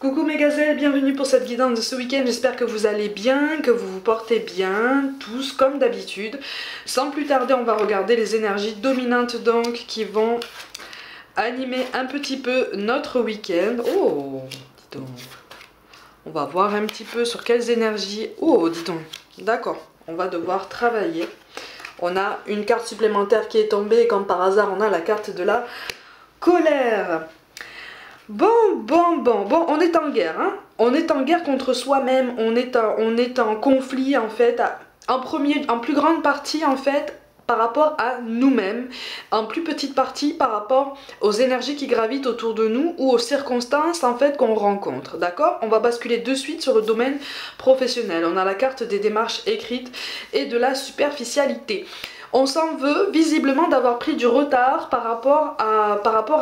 Coucou mes gazelles, bienvenue pour cette guidance de ce week-end. J'espère que vous allez bien, que vous vous portez bien, tous comme d'habitude. Sans plus tarder, on va regarder les énergies dominantes donc qui vont animer un petit peu notre week-end. Oh, dis donc. On va voir un petit peu sur quelles énergies... Oh, dis donc. D'accord, on va devoir travailler. On a une carte supplémentaire qui est tombée et comme par hasard, on a la carte de la colère. Bon, on est en guerre, hein. On est en guerre contre soi-même, on est en conflit en fait, en plus grande partie en fait, par rapport à nous-mêmes, en plus petite partie par rapport aux énergies qui gravitent autour de nous ou aux circonstances en fait qu'on rencontre, d'accord? On va basculer de suite sur le domaine professionnel. On a la carte des démarches écrites et de la superficialité. On s'en veut visiblement d'avoir pris du retard par rapport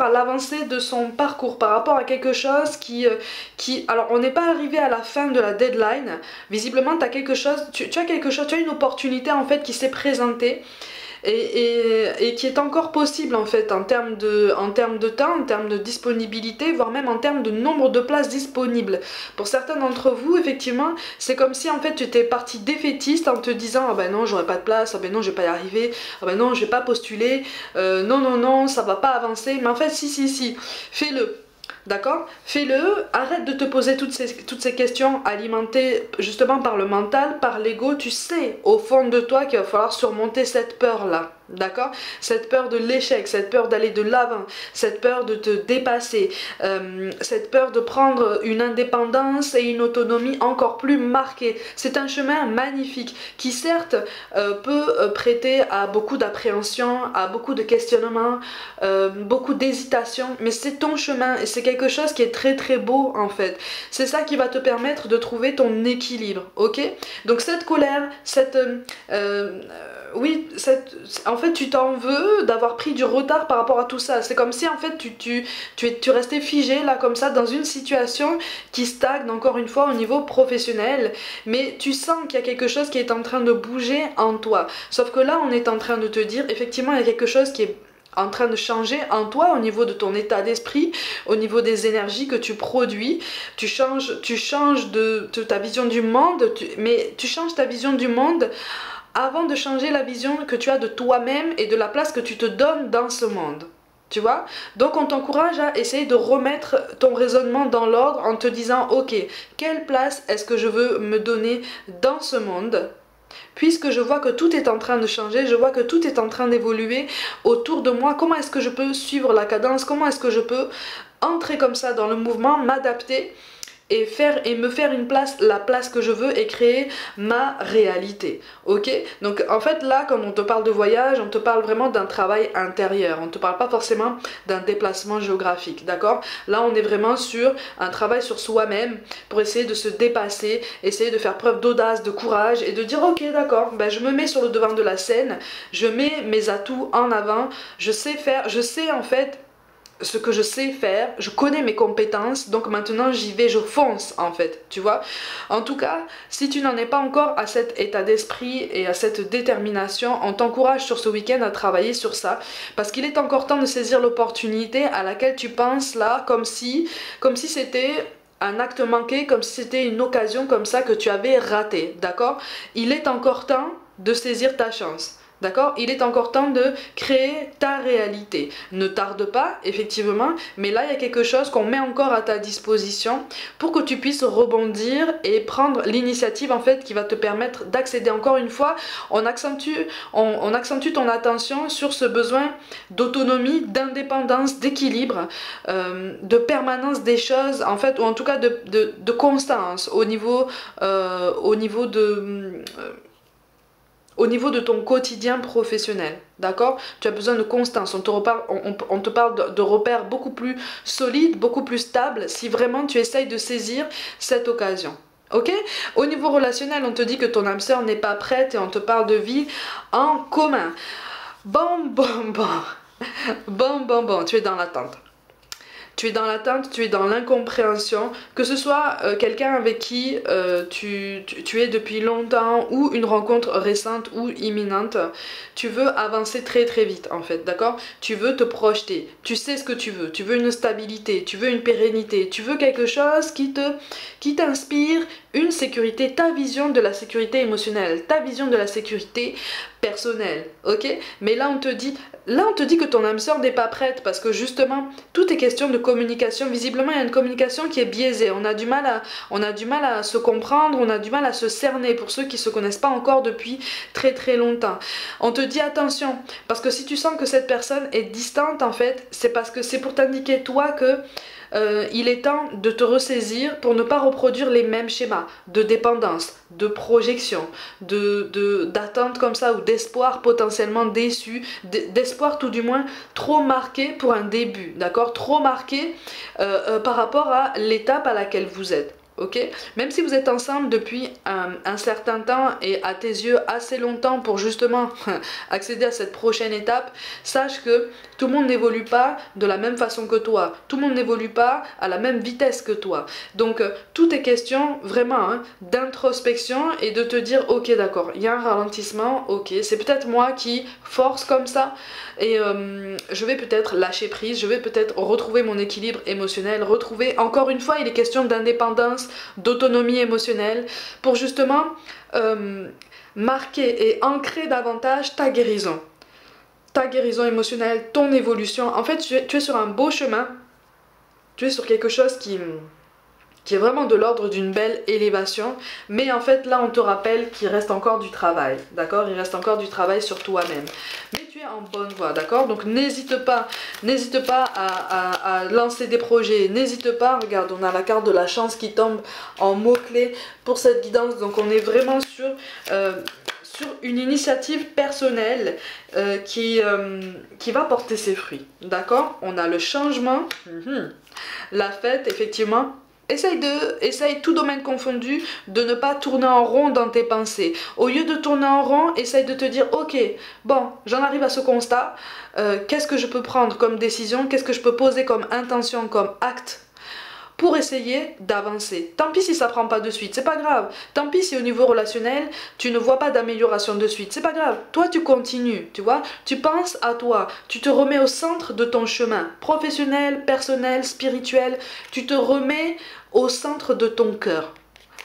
à l'avancée de son parcours, par rapport à quelque chose qui alors on n'est pas arrivé à la fin de la deadline, visiblement tu as quelque chose, tu as une opportunité en fait qui s'est présentée. Et qui est encore possible en fait en termes de temps, en termes de disponibilité, voire même en termes de nombre de places disponibles. Pour certains d'entre vous, effectivement, c'est comme si en fait tu étais parti défaitiste en te disant ah ben non j'aurai pas de place, ah ben non je vais pas y arriver, ah ben non je vais pas postuler, non ça va pas avancer, mais en fait si, fais-le. D'accord? Fais-le, arrête de te poser toutes ces questions alimentées justement par le mental, par l'ego. Tu sais au fond de toi qu'il va falloir surmonter cette peur-là. D'accord? Cette peur de l'échec, cette peur d'aller de l'avant, cette peur de te dépasser, cette peur de prendre une indépendance et une autonomie encore plus marquée. C'est un chemin magnifique qui certes peut prêter à beaucoup d'appréhension, à beaucoup de questionnements, beaucoup d'hésitation, mais c'est ton chemin et c'est quelque chose qui est très très beau en fait. C'est ça qui va te permettre de trouver ton équilibre, ok? Donc cette colère, en fait tu t'en veux d'avoir pris du retard par rapport à tout ça. C'est comme si en fait tu restais figé là comme ça dans une situation qui stagne encore une fois au niveau professionnel, mais tu sens qu'il y a quelque chose qui est en train de bouger en toi. Sauf que là on est en train de te dire effectivement il y a quelque chose qui est en train de changer en toi au niveau de ton état d'esprit, au niveau des énergies que tu produis. Tu changes de ta vision du monde, mais tu changes ta vision du monde avant de changer la vision que tu as de toi-même et de la place que tu te donnes dans ce monde. Tu vois? Donc on t'encourage à essayer de remettre ton raisonnement dans l'ordre en te disant ok, quelle place est-ce que je veux me donner dans ce monde? Puisque je vois que tout est en train de changer, je vois que tout est en train d'évoluer autour de moi, comment est-ce que je peux suivre la cadence, comment est-ce que je peux entrer comme ça dans le mouvement, m'adapter et me faire une place, la place que je veux et créer ma réalité, ok? Donc en fait là, quand on te parle de voyage, on te parle vraiment d'un travail intérieur, on ne te parle pas forcément d'un déplacement géographique, d'accord? Là on est vraiment sur un travail sur soi-même pour essayer de se dépasser, essayer de faire preuve d'audace, de courage et de dire ok d'accord, ben, je me mets sur le devant de la scène, je mets mes atouts en avant, je sais en fait ce que je sais faire, je connais mes compétences, donc maintenant j'y vais, je fonce en fait, tu vois. En tout cas, si tu n'en es pas encore à cet état d'esprit et à cette détermination, on t'encourage sur ce week-end à travailler sur ça, parce qu'il est encore temps de saisir l'opportunité à laquelle tu penses là, comme si c'était un acte manqué, comme si c'était une occasion comme ça que tu avais raté, d'accord? Il est encore temps de saisir ta chance. D'accord? Il est encore temps de créer ta réalité. Ne tarde pas, effectivement, mais là, il y a quelque chose qu'on met encore à ta disposition pour que tu puisses rebondir et prendre l'initiative, en fait, qui va te permettre d'accéder encore une fois. On accentue ton attention sur ce besoin d'autonomie, d'indépendance, d'équilibre, de permanence des choses, en fait, ou en tout cas de constance au niveau de ton quotidien professionnel, d'accord? Tu as besoin de constance, on te parle de repères beaucoup plus solides, beaucoup plus stables, si vraiment tu essayes de saisir cette occasion. Ok? Au niveau relationnel, on te dit que ton âme sœur n'est pas prête et on te parle de vie en commun. Bon, tu es dans l'attente. tu es dans l'attente, tu es dans l'incompréhension, que ce soit quelqu'un avec qui tu es depuis longtemps ou une rencontre récente ou imminente, tu veux avancer très très vite en fait, d'accord? Tu veux te projeter, tu sais ce que tu veux une stabilité, tu veux une pérennité, tu veux quelque chose qui t'inspire une sécurité, ta vision de la sécurité émotionnelle, ta vision de la sécurité personnelle, ok? Mais là on te dit que ton âme sœur n'est pas prête parce que justement tout est question de communication. Visiblement il y a une communication qui est biaisée, on a du mal à se comprendre, on a du mal à se cerner pour ceux qui se connaissent pas encore depuis très très longtemps. On te dit attention parce que si tu sens que cette personne est distante en fait, c'est parce que c'est pour t'indiquer toi que il est temps de te ressaisir pour ne pas reproduire les mêmes schémas de dépendance, de projection, d'attente comme ça ou d'espoir potentiellement déçu, d'espoir tout du moins trop marqué pour un début, d'accord? Trop marqué par rapport à l'étape à laquelle vous êtes. Ok, même si vous êtes ensemble depuis un certain temps et à tes yeux assez longtemps pour justement accéder à cette prochaine étape, sache que tout le monde n'évolue pas de la même façon que toi, tout le monde n'évolue pas à la même vitesse que toi. Donc tout est question vraiment d'introspection et de te dire ok d'accord, il y a un ralentissement, ok, c'est peut-être moi qui force comme ça et je vais peut-être lâcher prise, je vais peut-être retrouver mon équilibre émotionnel, retrouver, encore une fois il est question d'indépendance, d'autonomie émotionnelle pour justement marquer et ancrer davantage ta guérison émotionnelle, ton évolution. En fait tu es sur un beau chemin, tu es sur quelque chose qui est vraiment de l'ordre d'une belle élévation, mais en fait là on te rappelle qu'il reste encore du travail, d'accord? Il reste encore du travail sur toi-même, mais tu es en bonne voie, d'accord? Donc n'hésite pas à lancer des projets, n'hésite pas, regarde on a la carte de la chance qui tombe en mots-clés pour cette guidance, donc on est vraiment sur une initiative personnelle qui va porter ses fruits, d'accord? On a le changement, la fête, effectivement. Essaye tout domaine confondu de ne pas tourner en rond dans tes pensées. Au lieu de tourner en rond, essaye de te dire ok, bon, j'en arrive à ce constat, qu'est-ce que je peux prendre comme décision, qu'est-ce que je peux poser comme intention, comme acte pour essayer d'avancer. Tant pis si ça prend pas de suite, c'est pas grave. Tant pis si au niveau relationnel, tu ne vois pas d'amélioration de suite, c'est pas grave. Toi, tu continues, tu vois. Tu penses à toi, tu te remets au centre de ton chemin, professionnel, personnel, spirituel. Tu te remets au centre de ton cœur.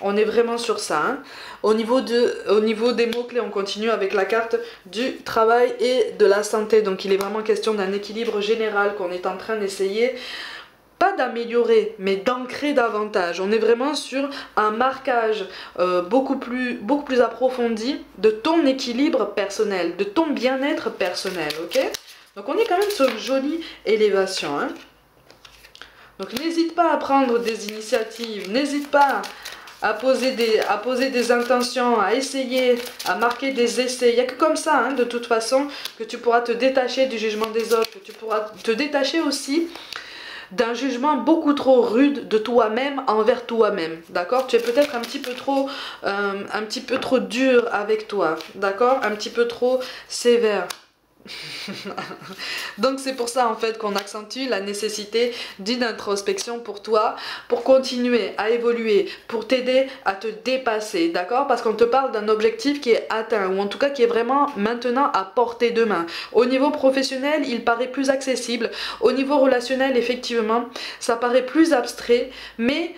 On est vraiment sur ça. Hein. Au niveau des mots-clés, on continue avec la carte du travail et de la santé. Donc il est vraiment question d'un équilibre général qu'on est en train d'essayer pas d'améliorer, mais d'ancrer davantage. On est vraiment sur un marquage beaucoup plus approfondi de ton équilibre personnel, de ton bien-être personnel, ok? Donc on est quand même sur une jolie élévation. Hein? Donc n'hésite pas à prendre des initiatives, n'hésite pas à poser des intentions, à essayer, à marquer des essais. Il n'y a que comme ça, hein, de toute façon, que tu pourras te détacher du jugement des autres, que tu pourras te détacher aussi d'un jugement beaucoup trop rude de toi-même envers toi-même, d'accord? Tu es peut-être un petit peu trop dur avec toi, d'accord? Un petit peu trop sévère. Donc c'est pour ça en fait qu'on accentue la nécessité d'une introspection pour toi, pour continuer à évoluer, pour t'aider à te dépasser, d'accord? Parce qu'on te parle d'un objectif qui est atteint, ou en tout cas qui est vraiment maintenant à portée de main. Au niveau professionnel, il paraît plus accessible. Au niveau relationnel, effectivement, ça paraît plus abstrait, mais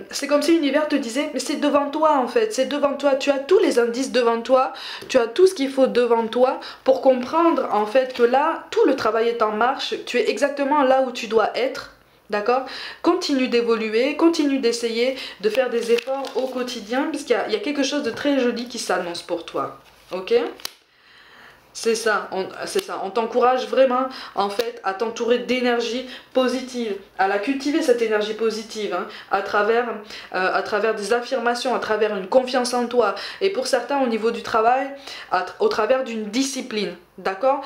c'est comme si l'univers te disait mais c'est devant toi en fait, c'est devant toi, tu as tous les indices devant toi, tu as tout ce qu'il faut devant toi pour comprendre en fait que là tout le travail est en marche, tu es exactement là où tu dois être, d'accord? Continue d'évoluer, continue d'essayer de faire des efforts au quotidien puisqu'il y a quelque chose de très joli qui s'annonce pour toi, ok? C'est ça, on t'encourage vraiment en fait à t'entourer d'énergie positive, à la cultiver cette énergie positive hein, à travers des affirmations, à travers une confiance en toi et pour certains au niveau du travail, au travers d'une discipline, d'accord?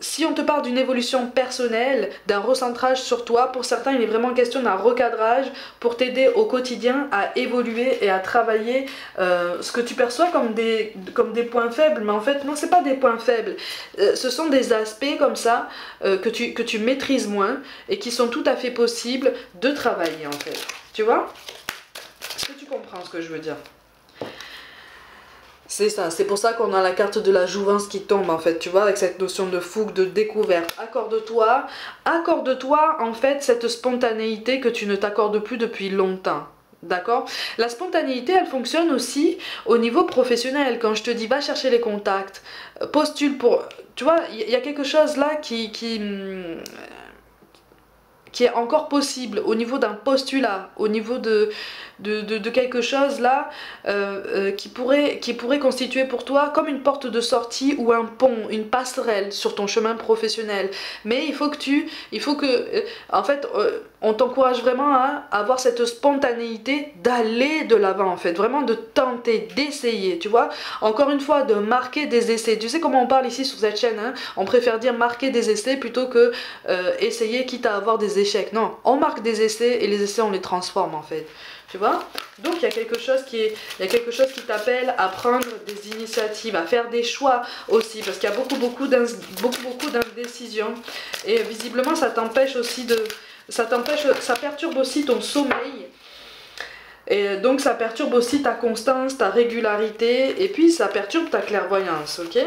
si on te parle d'une évolution personnelle, d'un recentrage sur toi, pour certains il est vraiment question d'un recadrage pour t'aider au quotidien à évoluer et à travailler ce que tu perçois comme des points faibles, mais en fait non, c'est pas des points faibles, ce sont des aspects comme ça que tu maîtrises moins et qui sont tout à fait possibles de travailler en fait, tu vois? Est-ce que tu comprends ce que je veux dire? C'est ça, c'est pour ça qu'on a la carte de la jouvence qui tombe en fait, tu vois, avec cette notion de fougue, de découverte. Accorde-toi en fait cette spontanéité que tu ne t'accordes plus depuis longtemps. D'accord? La spontanéité, elle fonctionne aussi au niveau professionnel. Quand je te dis va chercher les contacts, postule pour... Tu vois, il y a quelque chose là qui est encore possible au niveau d'un postulat, au niveau de quelque chose là qui pourrait constituer pour toi comme une porte de sortie ou un pont, une passerelle sur ton chemin professionnel. Mais en fait, on t'encourage vraiment à avoir cette spontanéité d'aller de l'avant en fait, vraiment de tenter, d'essayer, tu vois. Encore une fois, de marquer des essais. Tu sais comment on parle ici sur cette chaîne, hein, on préfère dire marquer des essais plutôt que essayer quitte à avoir des échecs. Non, on marque des essais et les essais on les transforme en fait. Tu vois? Donc il y a quelque chose qui t'appelle à prendre des initiatives, à faire des choix aussi, parce qu'il y a beaucoup d'indécision. Et visiblement ça t'empêche aussi ça perturbe aussi ton sommeil. Et donc ça perturbe aussi ta constance, ta régularité, et puis ça perturbe ta clairvoyance, ok?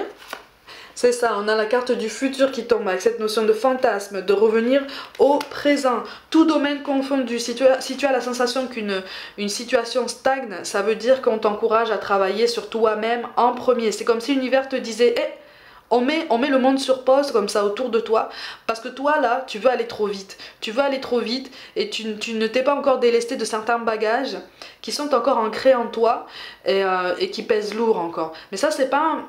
C'est ça, on a la carte du futur qui tombe avec cette notion de fantasme, de revenir au présent. Tout domaine confondu, si tu as la sensation qu'une situation stagne, ça veut dire qu'on t'encourage à travailler sur toi-même en premier. C'est comme si l'univers te disait hey, on met le monde sur pause comme ça autour de toi, parce que toi là, tu veux aller trop vite. Tu veux aller trop vite et tu ne t'es pas encore délesté de certains bagages qui sont encore ancrés en toi et qui pèsent lourd encore. Mais ça, c'est pas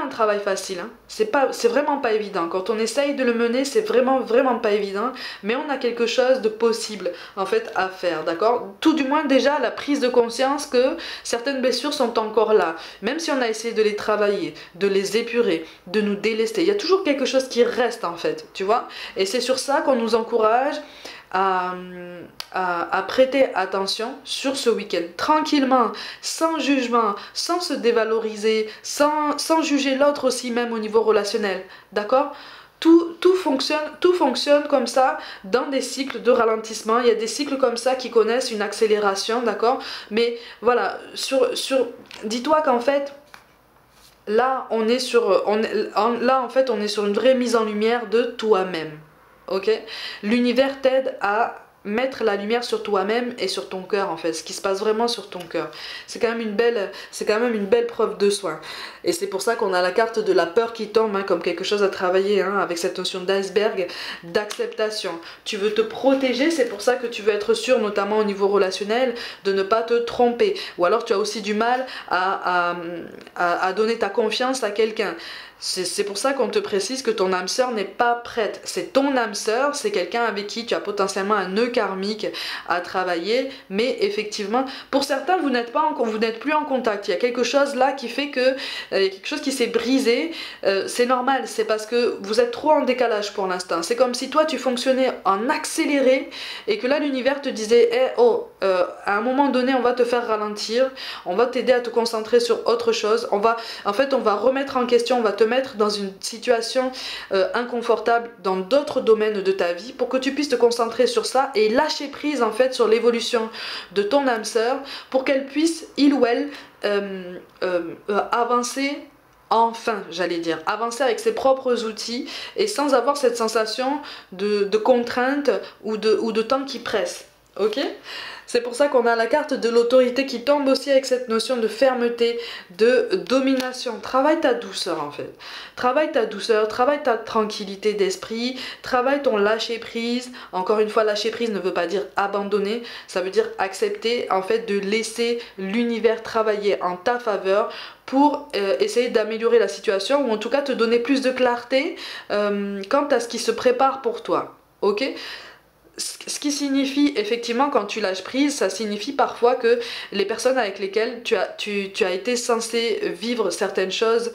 un travail facile, hein. C'est vraiment pas évident. Quand on essaye de le mener, c'est vraiment pas évident. Mais on a quelque chose de possible, en fait, à faire, d'accord? Tout du moins, déjà, la prise de conscience que certaines blessures sont encore là. Même si on a essayé de les travailler, de les épurer, de nous délester, il y a toujours quelque chose qui reste, en fait, tu vois? Et c'est sur ça qu'on nous encourage à prêter attention sur ce week-end, tranquillement, sans jugement, sans se dévaloriser, sans juger l'autre aussi même au niveau relationnel, d'accord? Tout fonctionne comme ça dans des cycles de ralentissement. Il y a des cycles comme ça qui connaissent une accélération, d'accord? Mais voilà, dis-toi qu'en fait, là, on est sur une vraie mise en lumière de toi-même. Ok? L'univers t'aide à mettre la lumière sur toi-même et sur ton cœur en fait, ce qui se passe vraiment sur ton cœur. C'est quand même une belle preuve de soin. Et c'est pour ça qu'on a la carte de la peur qui tombe, hein, comme quelque chose à travailler, hein, avec cette notion d'iceberg, d'acceptation. Tu veux te protéger, c'est pour ça que tu veux être sûr, notamment au niveau relationnel, de ne pas te tromper. Ou alors tu as aussi du mal à donner ta confiance à quelqu'un. C'est pour ça qu'on te précise que ton âme sœur n'est pas prête. C'est ton âme sœur, c'est quelqu'un avec qui tu as potentiellement un nœud karmique à travailler, mais effectivement, pour certains, vous n'êtes plus en contact. Il y a quelque chose là qui fait que, quelque chose qui s'est brisé, c'est normal, c'est parce que vous êtes trop en décalage pour l'instant. C'est comme si toi, tu fonctionnais en accéléré et que là, l'univers te disait, hey, oh, à un moment donné, on va te faire ralentir, on va t'aider à te concentrer sur autre chose, on va remettre en question, on va te mettre dans une situation inconfortable dans d'autres domaines de ta vie pour que tu puisses te concentrer sur ça et lâcher prise en fait sur l'évolution de ton âme sœur pour qu'elle puisse, il ou elle, avancer. Enfin, j'allais dire, avancer avec ses propres outils et sans avoir cette sensation de contrainte ou de temps qui presse. Ok? C'est pour ça qu'on a la carte de l'autorité qui tombe aussi avec cette notion de fermeté, de domination. Travaille ta douceur en fait. Travaille ta douceur, travaille ta tranquillité d'esprit, travaille ton lâcher prise. Encore une fois, lâcher prise ne veut pas dire abandonner, ça veut dire accepter en fait de laisser l'univers travailler en ta faveur pour essayer d'améliorer la situation ou en tout cas te donner plus de clarté quant à ce qui se prépare pour toi. Ok? Ce qui signifie effectivement quand tu lâches prise, ça signifie parfois que les personnes avec lesquelles tu as été censé vivre certaines choses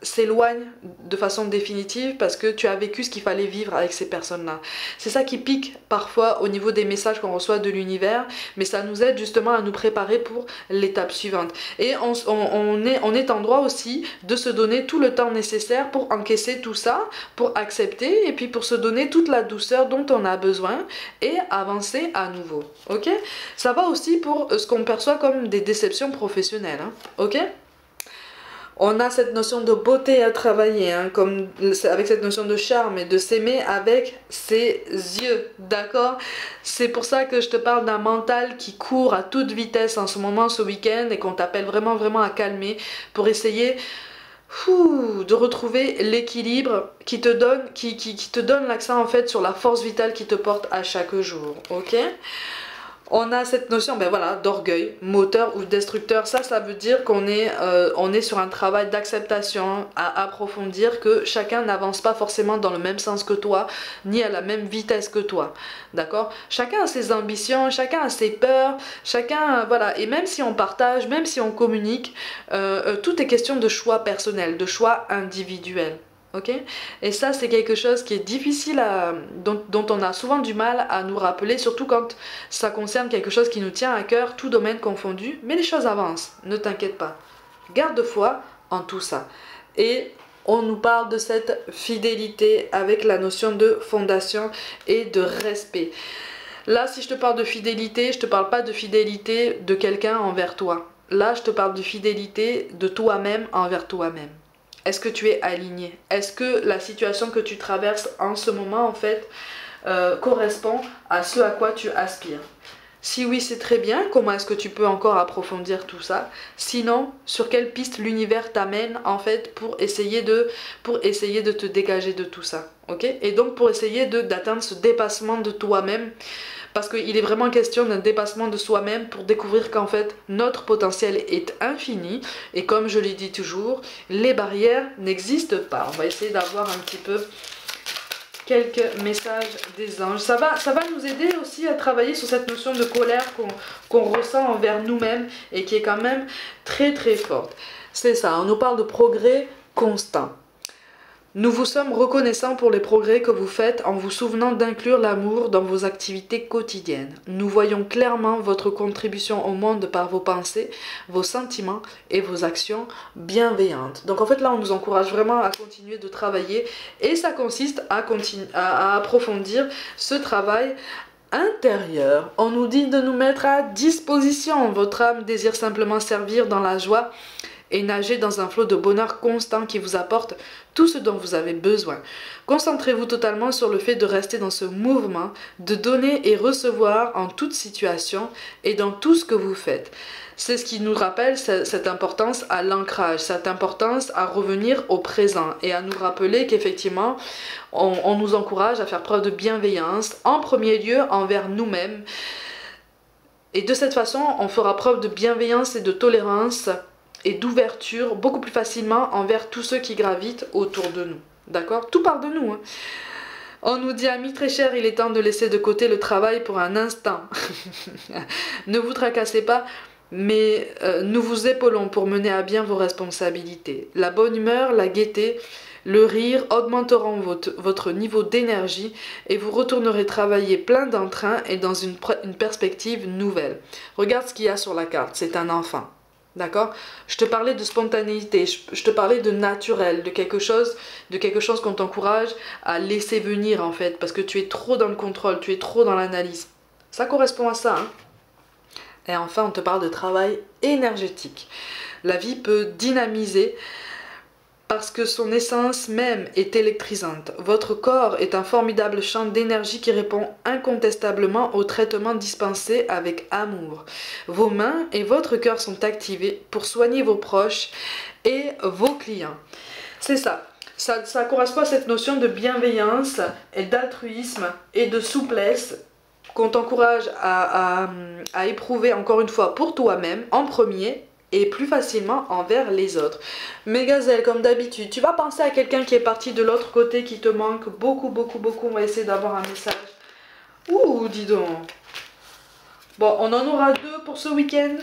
s'éloignent de façon définitive parce que tu as vécu ce qu'il fallait vivre avec ces personnes-là. C'est ça qui pique parfois au niveau des messages qu'on reçoit de l'univers, mais ça nous aide justement à nous préparer pour l'étape suivante. Et on est en droit aussi de se donner tout le temps nécessaire pour encaisser tout ça, pour accepter et puis pour se donner toute la douceur dont on a besoin et avancer à nouveau. Ok? Ça va aussi pour ce qu'on perçoit comme des déceptions professionnelles. Hein, ok? On a cette notion de beauté à travailler, hein, comme avec cette notion de charme et de s'aimer avec ses yeux, d'accord? C'est pour ça que je te parle d'un mental qui court à toute vitesse en ce moment, ce week-end, et qu'on t'appelle vraiment, vraiment à calmer pour essayer de retrouver l'équilibre qui te donne l'accent en fait sur la force vitale qui te porte à chaque jour, ok? On a cette notion ben voilà, d'orgueil, moteur ou destructeur. Ça veut dire qu'on est sur un travail d'acceptation à approfondir, que chacun n'avance pas forcément dans le même sens que toi, ni à la même vitesse que toi. D'accord? Chacun a ses ambitions, chacun a ses peurs, chacun, voilà. Et même si on partage, même si on communique, tout est question de choix personnel, de choix individuel. Ok? Et ça, c'est quelque chose qui est difficile dont on a souvent du mal à nous rappeler, surtout quand ça concerne quelque chose qui nous tient à cœur, tout domaine confondu. Mais les choses avancent, ne t'inquiète pas. Garde foi en tout ça. Et on nous parle de cette fidélité avec la notion de fondation et de respect. Là, si je te parle de fidélité, je te parle pas de fidélité de quelqu'un envers toi. Là, je te parle de fidélité de toi-même envers toi-même. Est-ce que tu es aligné? Est-ce que la situation que tu traverses en ce moment, en fait, correspond à ce à quoi tu aspires? Si oui, c'est très bien. Comment est-ce que tu peux encore approfondir tout ça? Sinon, sur quelle piste l'univers t'amène, en fait, pour essayer de te dégager de tout ça, ok? Et donc, pour essayer d'atteindre ce dépassement de toi-même, parce qu'il est vraiment question d'un dépassement de soi-même pour découvrir qu'en fait notre potentiel est infini et comme je l'ai dit toujours, les barrières n'existent pas. On va essayer d'avoir un petit peu quelques messages des anges. Ça va nous aider aussi à travailler sur cette notion de colère qu'on ressent envers nous-mêmes et qui est quand même très très forte. C'est ça, on nous parle de progrès constant. Nous vous sommes reconnaissants pour les progrès que vous faites en vous souvenant d'inclure l'amour dans vos activités quotidiennes. Nous voyons clairement votre contribution au monde par vos pensées, vos sentiments et vos actions bienveillantes. Donc en fait là on nous encourage vraiment à continuer de travailler et ça consiste à approfondir ce travail intérieur. On nous dit de nous mettre à disposition. Votre âme désire simplement servir dans la joie et nager dans un flot de bonheur constant qui vous apporte tout ce dont vous avez besoin. Concentrez-vous totalement sur le fait de rester dans ce mouvement, de donner et recevoir en toute situation et dans tout ce que vous faites. C'est ce qui nous rappelle cette importance à l'ancrage, cette importance à revenir au présent et à nous rappeler qu'effectivement, on nous encourage à faire preuve de bienveillance, en premier lieu envers nous-mêmes. Et de cette façon, on fera preuve de bienveillance et de tolérance et d'ouverture beaucoup plus facilement envers tous ceux qui gravitent autour de nous. D'accord? Tout part de nous. Hein. On nous dit, amis très chers, il est temps de laisser de côté le travail pour un instant. Ne vous tracassez pas, mais nous vous épaulons pour mener à bien vos responsabilités. La bonne humeur, la gaieté, le rire augmenteront votre niveau d'énergie et vous retournerez travailler plein d'entrain et dans une perspective nouvelle. Regarde ce qu'il y a sur la carte, c'est un enfant. D'accord? Je te parlais de spontanéité, je te parlais de naturel, de quelque chose qu'on t'encourage à laisser venir en fait, parce que tu es trop dans le contrôle, tu es trop dans l'analyse. Ça correspond à ça. Hein? Et enfin, on te parle de travail énergétique. La vie peut dynamiser parce que son essence même est électrisante. Votre corps est un formidable champ d'énergie qui répond incontestablement au traitement dispensé avec amour. Vos mains et votre cœur sont activés pour soigner vos proches et vos clients. C'est ça. Ça correspond à cette notion de bienveillance et d'altruisme et de souplesse qu'on t'encourage à éprouver encore une fois pour toi-même en premier et plus facilement envers les autres. Mes gazelles, comme d'habitude, tu vas penser à quelqu'un qui est parti de l'autre côté, qui te manque beaucoup, beaucoup, beaucoup. On va essayer d'avoir un message. Ouh, dis donc. Bon, on en aura 2 pour ce week-end.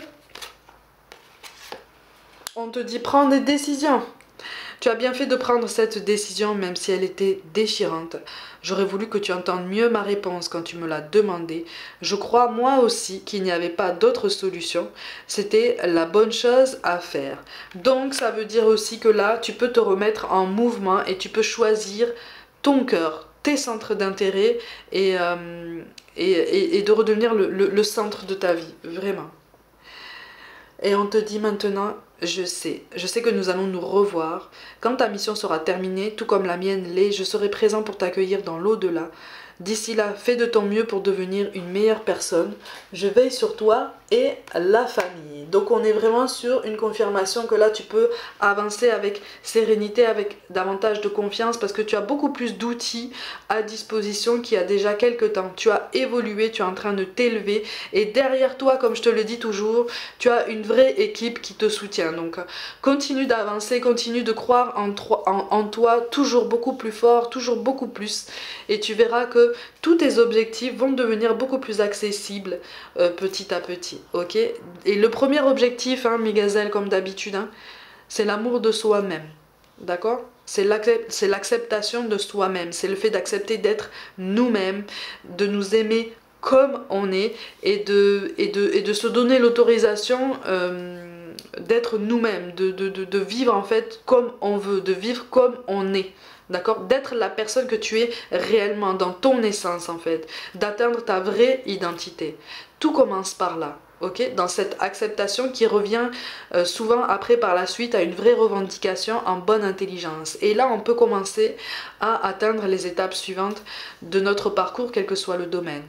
On te dit, prends des décisions. Tu as bien fait de prendre cette décision même si elle était déchirante. J'aurais voulu que tu entendes mieux ma réponse quand tu me l'as demandé. Je crois moi aussi qu'il n'y avait pas d'autre solution. C'était la bonne chose à faire. Donc ça veut dire aussi que là, tu peux te remettre en mouvement et tu peux choisir ton cœur, tes centres d'intérêt et de redevenir le centre de ta vie, vraiment. Et on te dit maintenant, je sais que nous allons nous revoir. Quand ta mission sera terminée, tout comme la mienne l'est, je serai présent pour t'accueillir dans l'au-delà. D'ici là, fais de ton mieux pour devenir une meilleure personne. Je veille sur toi et la famille. Donc on est vraiment sur une confirmation que là tu peux avancer avec sérénité, avec davantage de confiance parce que tu as beaucoup plus d'outils à disposition qu'il y a déjà quelques temps. Tu as évolué, tu es en train de t'élever et derrière toi, comme je te le dis toujours, tu as une vraie équipe qui te soutient. Donc continue d'avancer, continue de croire en toi toujours beaucoup plus fort, toujours beaucoup plus et tu verras que tous tes objectifs vont devenir beaucoup plus accessibles petit à petit. Ok, et le premier objectif, hein, mes gazelles, comme d'habitude, hein, c'est l'amour de soi-même. D'accord? C'est l'acceptation de soi-même. C'est le fait d'accepter d'être nous-mêmes, de nous aimer comme on est et de se donner l'autorisation d'être nous-mêmes, de vivre en fait comme on veut, de vivre comme on est. D'accord? D'être la personne que tu es réellement, dans ton essence en fait. D'atteindre ta vraie identité. Tout commence par là. Ok, dans cette acceptation qui revient souvent après par la suite à une vraie revendication en bonne intelligence. Et là, on peut commencer à atteindre les étapes suivantes de notre parcours, quel que soit le domaine.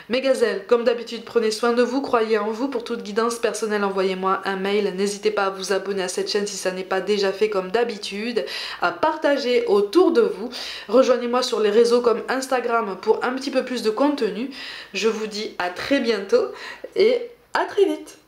Mes gazelles, comme d'habitude, prenez soin de vous, croyez en vous. Pour toute guidance personnelle, envoyez-moi un mail. N'hésitez pas à vous abonner à cette chaîne si ça n'est pas déjà fait comme d'habitude, à partager autour de vous. Rejoignez-moi sur les réseaux comme Instagram pour un petit peu plus de contenu. Je vous dis à très bientôt et à très vite.